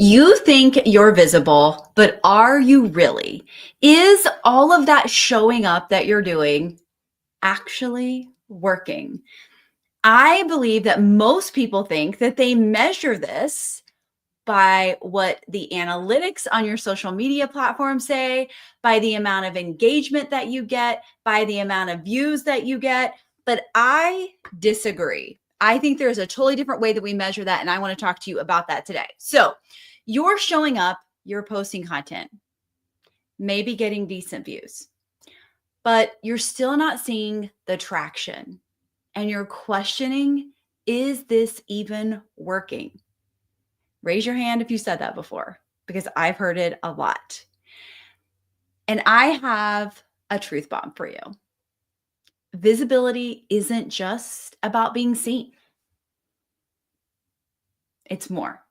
You think you're visible, but are you really? Is all of that showing up that you're doing actually working? I believe that most people think that they measure this by what the analytics on your social media platform say, by the amount of engagement that you get, by the amount of views that you get. But I disagree. I think there's a totally different way that we measure that. And I want to talk to you about that today. So you're showing up, you're posting content, maybe getting decent views, but you're still not seeing the traction. And you're questioning, is this even working? Raise your hand if you said that before, because I've heard it a lot. And I have a truth bomb for you. Visibility isn't just about being seen. It's more.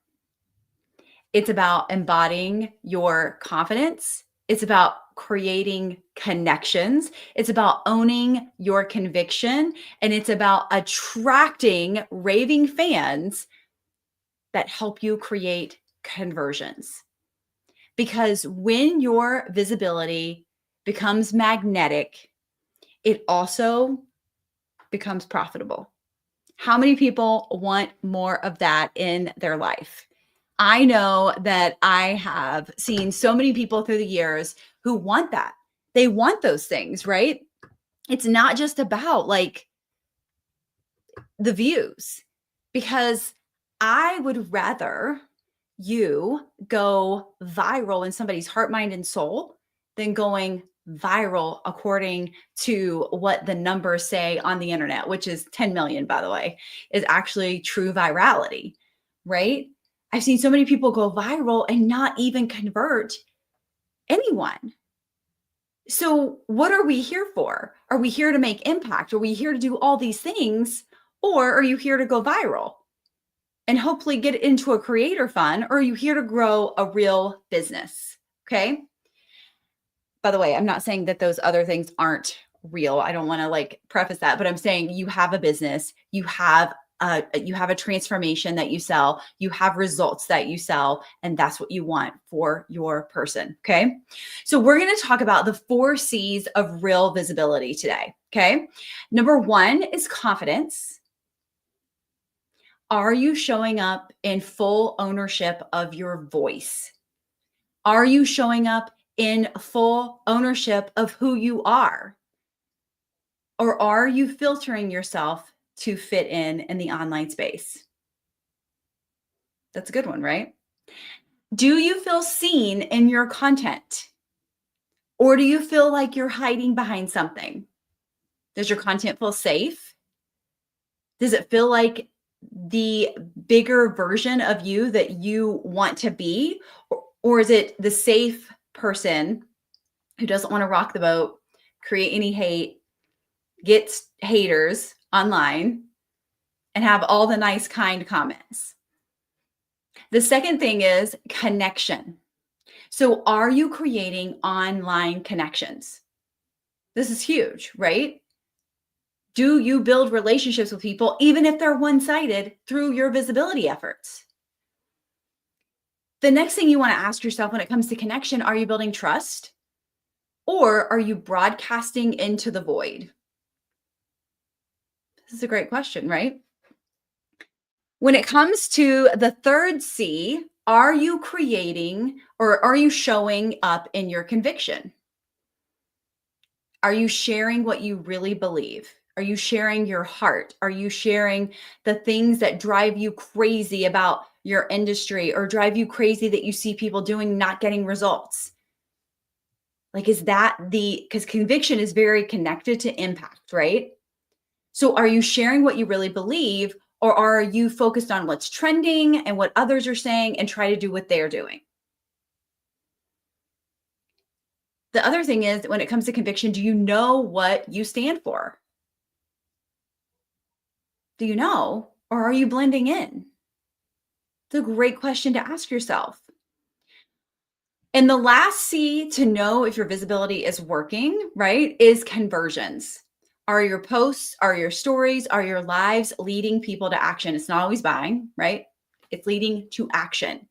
It's about embodying your confidence. It's about creating connections. It's about owning your conviction. And it's about attracting raving fans that help you create conversions. Because when your visibility becomes magnetic, it also becomes profitable. How many people want more of that in their life? I know that I have seen so many people through the years who want that. They want those things, right? It's not just about like the views, because I would rather you go viral in somebody's heart, mind, and soul than going viral according to what the numbers say on the internet, which is 10 million, by the way, is actually true virality, right? I've seen so many people go viral and not even convert anyone. So, what are we here for? Are we here to make impact? Are we here to do all these things? Or are you here to go viral and hopefully get into a creator fund? Or are you here to grow a real business? Okay. By the way, I'm not saying that those other things aren't real. I don't want to like preface that, but I'm saying you have a business, you have a transformation that you sell, you have results that you sell, and that's what you want for your person. Okay. So we're going to talk about the 4 C's of real visibility today. Okay. Number 1 is confidence. Are you showing up in full ownership of your voice? Are you showing up in full ownership of who you are? Or are you filtering yourself to fit in the online space? That's a good one, right? Do you feel seen in your content? Or do you feel like you're hiding behind something? Does your content feel safe? Does it feel like the bigger version of you that you want to be? Or is it the safe person who doesn't want to rock the boat, create any hate, gets haters online, and have all the nice, kind comments? The second thing is connection. So are you creating online connections? This is huge, right? Do you build relationships with people, even if they're one-sided, through your visibility efforts? The next thing you want to ask yourself when it comes to connection, are you building trust? Or are you broadcasting into the void? This is a great question, right? When it comes to the third C, are you creating or are you showing up in your conviction? Are you sharing what you really believe? Are you sharing your heart? Are you sharing the things that drive you crazy about your industry or drive you crazy that you see people doing, not getting results? Like, is that because conviction is very connected to impact, right? So are you sharing what you really believe, or are you focused on what's trending and what others are saying and try to do what they're doing? The other thing is, when it comes to conviction, do you know what you stand for? Do you know, or are you blending in? It's a great question to ask yourself. And the last C to know if your visibility is working, right, is conversions. Are your posts, are your stories, are your lives leading people to action? It's not always buying, right? It's leading to action.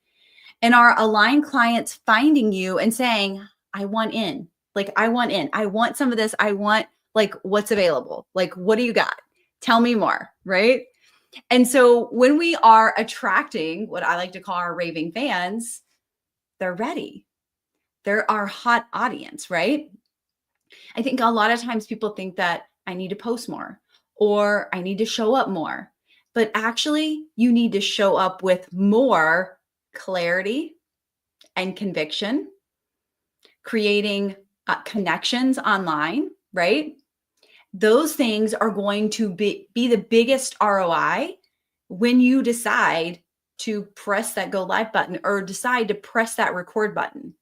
And are aligned clients finding you and saying, I want in? Like, I want in. I want some of this. I want, like, what's available? Like, what do you got? Tell me more, right? And so when we are attracting what I like to call our raving fans, they're ready. They're our hot audience, right? I think a lot of times people think that I need to post more or I need to show up more. But actually, you need to show up with more clarity and conviction, creating connections online, right? Those things are going to be the biggest ROI when you decide to press that go live button or decide to press that record button,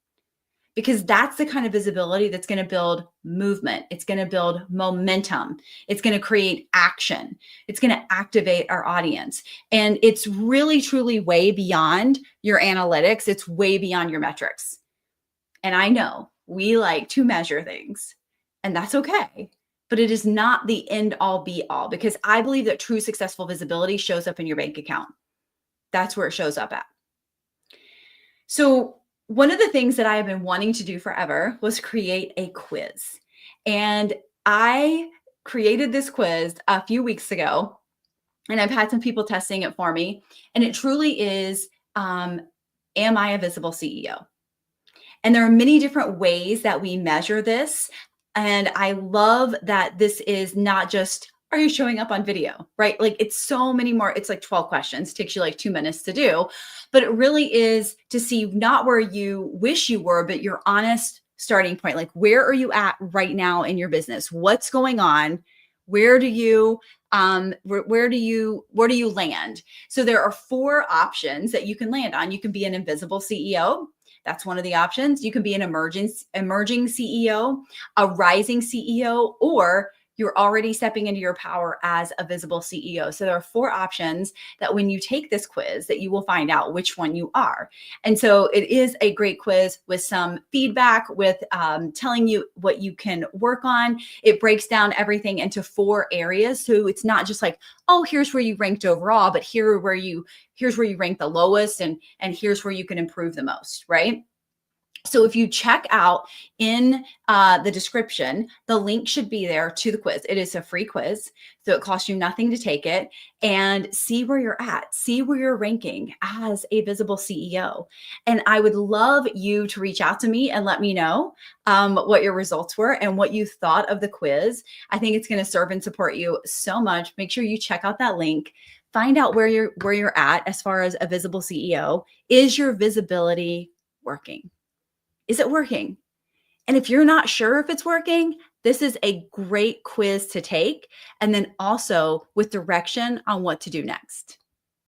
because that's the kind of visibility that's going to build movement. It's going to build momentum. It's going to create action. It's going to activate our audience. And it's really, truly way beyond your analytics. It's way beyond your metrics. And I know we like to measure things, and that's okay. But it is not the end all be all, because I believe that true successful visibility shows up in your bank account. That's where it shows up at. So, one of the things that I have been wanting to do forever was create a quiz. And I created this quiz a few weeks ago, and I've had some people testing it for me. And it truly is, am I a visible CEO? And there are many different ways that we measure this. And I love that this is not just, are you showing up on video, right? Like, it's so many more. It's like 12 questions, takes you like 2 minutes to do. But it really is to see not where you wish you were, but your honest starting point. Like, where are you at right now in your business? What's going on? Where do you where do you land? So there are 4 options that you can land on. You can be an invisible CEO. That's one of the options. You can be an emerging CEO, a rising CEO, or you're already stepping into your power as a visible CEO. So there are 4 options that when you take this quiz that you will find out which one you are. And so it is a great quiz with some feedback, with telling you what you can work on. It breaks down everything into 4 areas. So it's not just like, oh, here's where you ranked overall, but here's where you rank the lowest, and here's where you can improve the most, right? So if you check out in the description, the link should be there to the quiz. It is a free quiz, so it costs you nothing to take it, and see where you're at, see where you're ranking as a visible CEO. And I would love you to reach out to me and let me know what your results were and what you thought of the quiz. I think it's going to serve and support you so much. Make sure you check out that link. Find out where you're at as far as a visible CEO. Is your visibility working? Is it working? And if you're not sure if it's working, this is a great quiz to take. And then also with direction on what to do next.